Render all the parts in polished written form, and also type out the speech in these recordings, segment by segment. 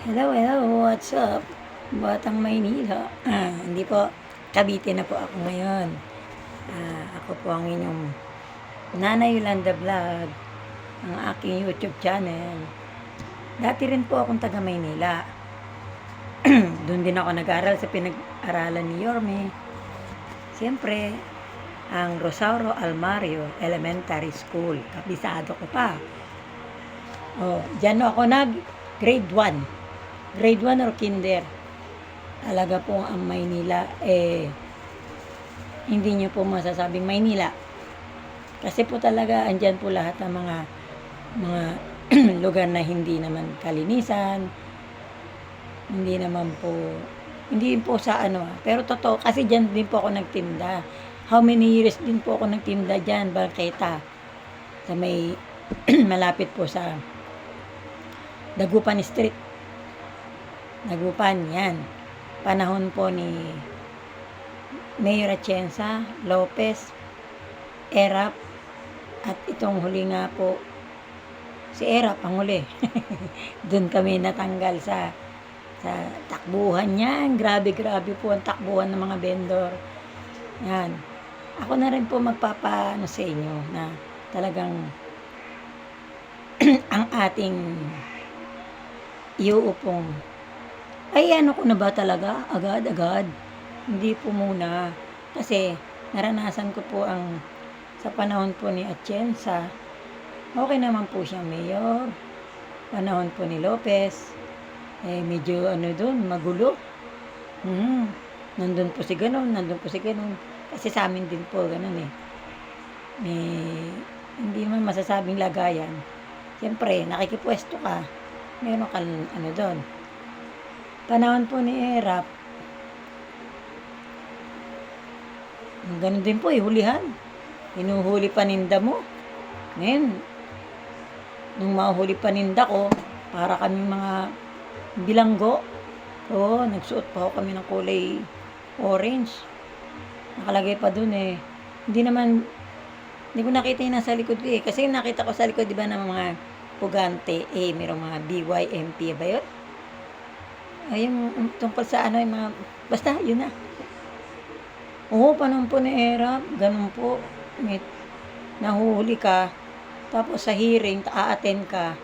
Hello, hello, what's up? Batang Maynila. Hindi po, Cavite na po ako ngayon. Ako po ang inyong Nanay Yolanda Vlog, ang aking YouTube channel. Dati rin po akong taga Maynila. Doon din ako nag-aral sa pinag-aralan ni Yorme. Siyempre, ang Rosauro Almario Elementary School. Kabisado ko pa. Diyan ako grade 1. Grade 1 or kinder. Talaga po ang Maynila, hindi nyo po masasabing Maynila. Kasi po talaga, andyan po lahat ng mga lugar na hindi naman kalinisan, hindi po sa pero totoo, kasi dyan din po ako nagtinda. How many years din po ako nagtinda dyan, Bangketa. Sa may, malapit po sa Dagupan Street. Dagupan, yan. Panahon po ni Mayor Atienza, Lopez, Erap, at itong huli nga po, si Erap ang huli. Doon kami natanggal sa takbuhan niyan. Grabe po ang takbuhan ng mga vendor. Yan. Ako na rin po magpapaano sa inyo na talagang ang ating iuupong ay ano ko na ba talaga? Agad. Hindi po muna. Kasi naranasan ko po sa panahon po ni Atienza, okay naman po siyang mayor. Panahon po ni Lopez, medyo doon, magulo. Nandun po si ganun. Kasi sa amin din po ganun hindi man masasabing lagayan. Siyempre, nakikipwesto ka. Meron kang doon. Panahon po ni Erap, ganun din po, hulihan. Hinuhuli paninda mo. Ngayon, nung mahuli paninda ko, para kami mga bilanggo. Nagsuot pa ako kami ng kulay orange. Nakalagay pa dun Hindi ko nakita yung nasa likod ko Kasi nakita ko sa likod, di ba, ng mga pugante, mayroong mga BYMP ba yun? Yung tungkol sa yung mga, basta, yun na. Panahon po ni Erap, ganun po. Nahuhuli ka, tapos sa hearing, a-attend ka,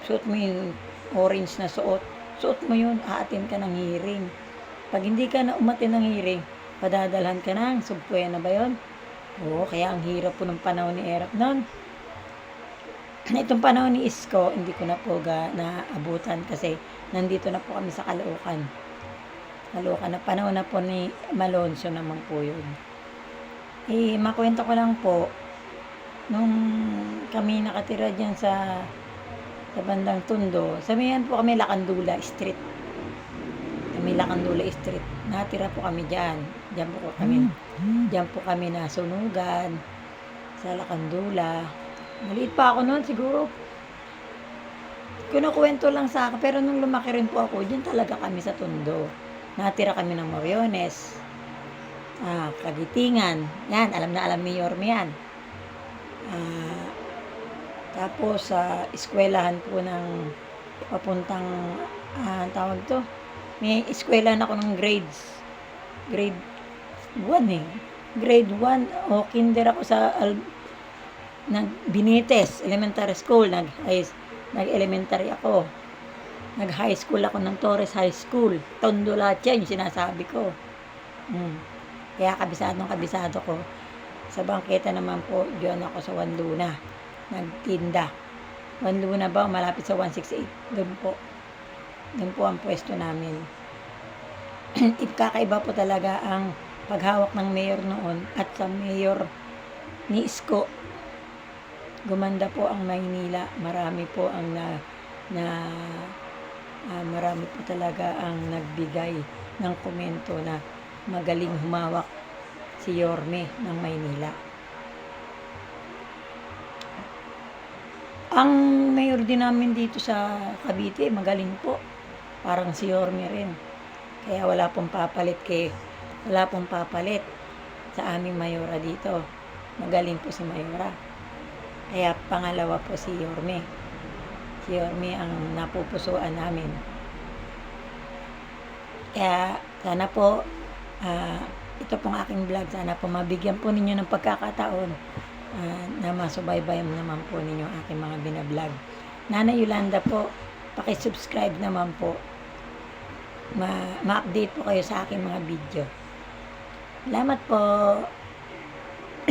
suot mo yung orange na suot mo yun, a-attend ka ng hearing. Pag hindi ka na umattend ng hearing, padadalhan ka ng subpoena ba yun? Kaya ang hirap po ng panahon ni Erap noon. Itong panahon ni Isko, hindi ko na po naabutan kasi nandito na po kami sa Caloocan na panahon na po ni Malonzo naman po yun. Makwento ko lang po, nung kami nakatira dyan sa bandang Tondo, samihan po kami Lacandula Street. Natira po kami dyan. Diyan po kami nasunugan sa Lacandula. Maliit pa ako noon siguro. Kinukwento lang sa akin. Pero nung lumaki rin po ako, dyan talaga kami sa Tondo. Natira kami ng Moriones. Kagitingan. Yan, alam na alam ni Yorme yan. Tapos sa eskwelahan po ng papuntang, tawag to. May eskwelahan ako ng grade 1 Grade 1 o kinder ako sa Binites Elementary School. Nag-elementary ako. Nag-high school ako ng Torres High School. Tondo lahat yan, yung sinasabi ko. Kaya kabisado ko. Sa Bangketa naman po, diyan ako sa Juan Luna. Nagtinda. Juan Luna ba? Malapit sa 168. Doon po ang pwesto namin. Kakaiba po talaga ang paghawak ng mayor noon at sa mayor ni Isko. Gumanda po ang Maynila. Marami po marami po talaga ang nagbigay ng komento na magaling humawak si Yorme ng Maynila. Ang mayor din namin dito sa Cavite, magaling po. Parang si Yorme rin. Kaya wala pong papalit sa aming mayora dito. Magaling po si mayora. Kaya pangalawa po si Yorme. Si Yorme ang napupusuan namin. Kaya sana po, ito pong aking vlog, sana po mabigyan po ninyo ng pagkakataon na masubaybayan naman po ninyo ang aking mga binablog. Nanay Yolanda po, paki-subscribe naman po. Ma-update po kayo sa aking mga video. Salamat po.